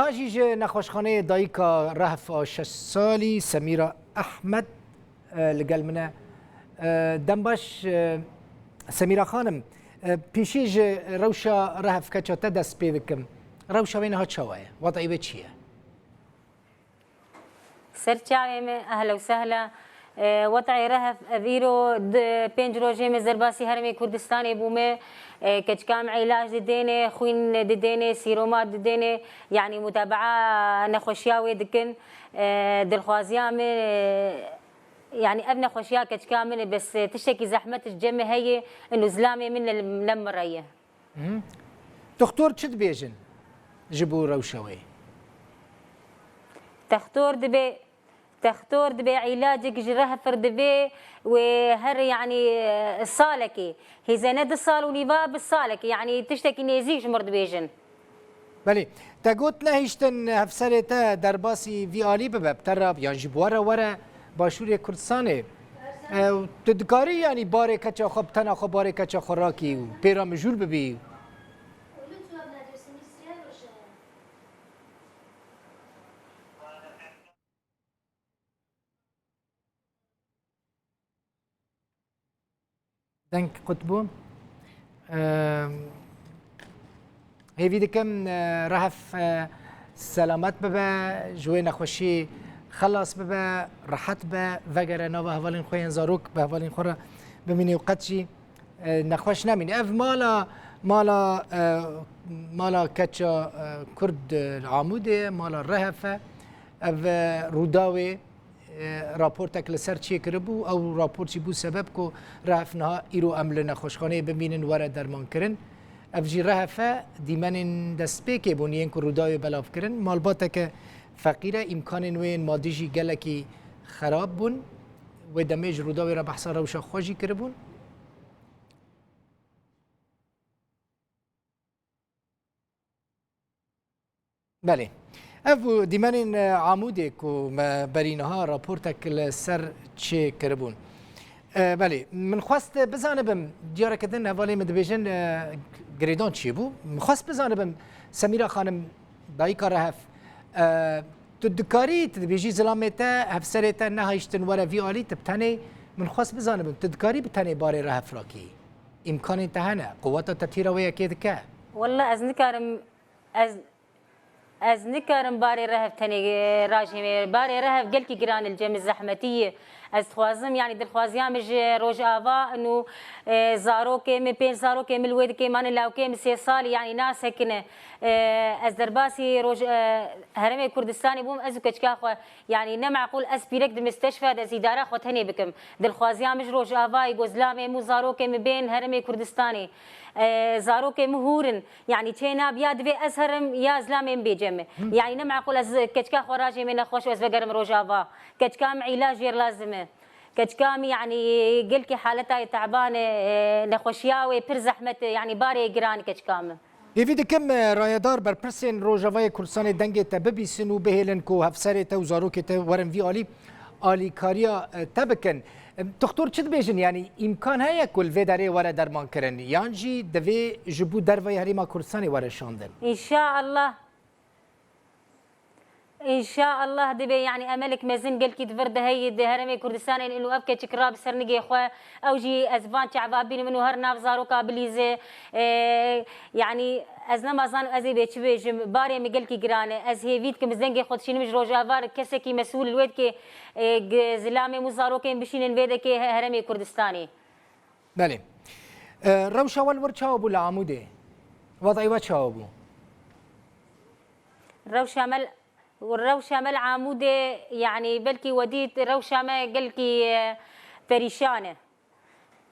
هاجیج نخوشخانه دایکا رهف 6 سالی سمیرا احمد لگل منه دنباش سمیرا خانم پیشیج روشا رهف کچاته دست پیدکم روشا بینها چوایه وضعی به چیه؟ سرچاوي اهلا وسهلا وضعي رهف اذيرو بينج روجي من زرباسي هرمي كردستاني بومي كجكام علاج دديني خوين دديني سيرومات دديني يعني متابعه نخوشياوي دكن دلخوازيامي يعني ابني خوشيا كجكامل بس تشتكي زحمه الجمع هي انه زلامي من المريه دكتور چد بيجن جبو روشوي تختور دبي علاجك جرها فردبي وهر يعني الصالكي هي زند الصال ونباب الصالكي يعني تشتكي نيزيج مرد بيجن بله تقول نهيشتن هفسرته درباسي في آلي ببب تراب يعني جبوارا ورا باشور کردستانه تدکاری یعنی باره کچا خوب تنا خوب باره کچا خوراکی و پیرا مجور ببی دنک قطبو هیوی دکم رهف سلامت ببه جوی نخوشی خلاص ببه راحت به وگره نوا حوالین خوین زاروک به حوالین خورا ببینی وقتشی نخوش نمینی اف مالا کچا کرد عاموده مالا رهفه اف روداوی راپورتک لسر چی کربو او راپورت چی بو سبب کو رهفنها ایرو عمل نخوشخانه ببینن وره درمان کرن اف جی رهفه دیمنن دست پیکه بونین کو روداوی بلاف کرن مالباته فقیره امکان نوین مادیجی گلکی خراب بون و دمیج روداوی را بحثا روشا خوشی کربون بله افو دیمانین عموده کو برینها راپورتک لسر چه کربون بله من خواست بزنم دیاره کردن حوالی مدویژن گریدان چی بو خواست بزنم سمیرا خانم دایکا رهف تدکاری تدبیجی زلامته هفسرته نهایشتن وره وی آلی تبتنی من خواست بزنم تدکاری بتنی باره ره فراکی امکان انتهانه قوات تطهیر ویا که دکه والله از نکارم باره رهف تنی راجمه باره رهف قلکی گران الجم الزحمتیه از خوازم يعني دلخوازيام روج آوا انه زاروكي من بين زاروكي من الويد كي مان لاوكي من 3 سال يعني ناس هكنا از درباسي روج هرمي كردستاني بوم ازو كشكاخو يعني نمعقول اس بيرك المستشفى دز اداره خو تني بكم دلخوازيام روج آوا يغوزلامي مو زاروكي من بين هرمي كردستاني زاروكي مهورن يعني تينا بياد في اسهرم يا زلامي بيجم يعني نمعقول از كشكاخو راجي من خوش از بقرم روج آوا كشكام علاج لازمه كجكام يعني قلكي حالتها تعبانه نخوشياوي بر زحمه يعني باري جران كجكام يفيد كم رايدار بربرسين روجاواي كورسان دنگه تببي سنو بهلن كو هفسره تو زاروكه تو ورن في آلی کاریا تبکن دکتر چه بیشن يعني امکان هيا كل في داره ورا درمان کرن یانجی دوی جبو دروی هریما کورسانی ورا شاندن ان شاء الله دبي يعني املك مازن قال كي تفرد هي هرمي كردستان انه ابكى تكراب سرنقي اخوه اوجي ازفان شعبابين منو هرنا بزاروكا بليزه يعني از نمازان ازي بيتش باري مقال كي جرانه از هي فيت كم زنقي خد شي نمج روجافار كسكي مسؤول الويد كي زلامي مزاروكين بشين فيدا كي هرمي كردستاني بله روشا والورشا ابو العمودي وضعي وشا ابو روشا مل والروشة مال عامودة يعني بلكي وديت روشة ما قلكي بريشانة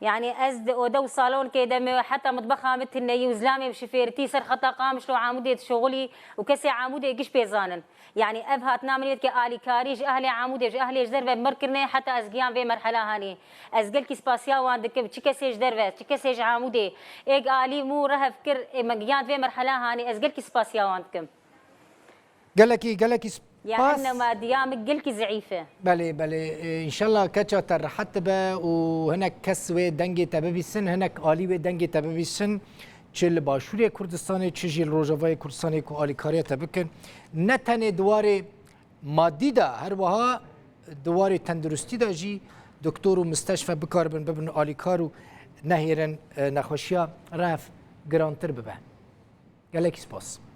يعني أزد ودو صالون كده حتى مطبخها مثل نيو زلامي بشفيرتي سر خطا قام شلو عامودة شغلي وكسي عامودة قش بيزانن يعني أبها تنامنيت كآلي كاريج أهلي عامودة أهلي جدربة مركرني حتى أزقيان في مرحلة هاني أزقلكي سباسيا وعندك تشكسي جدربة تشكسي عامودة إيج آلي مو رهف كر مجيان في مرحلة هاني أزقلكي سباسيا وعندكم قالكي يعني انما ديامك قلكي زعيفه بله ان شاء الله كاتشا ترحت به وهناك كسوه دنجي تبابي السن هناك آلي دنجي تبابي السن چه لباشوری کردستانی چه جیل روژاوای کردستانی کو آلیکاریت بکن نه تنه دواره مادی دا هر وها دواره تندرستی دا جی دکتر و مستشفى بکار ببن آلیکارو نهیرن نخوشیا رف گرانتر ببن گلکی سپاس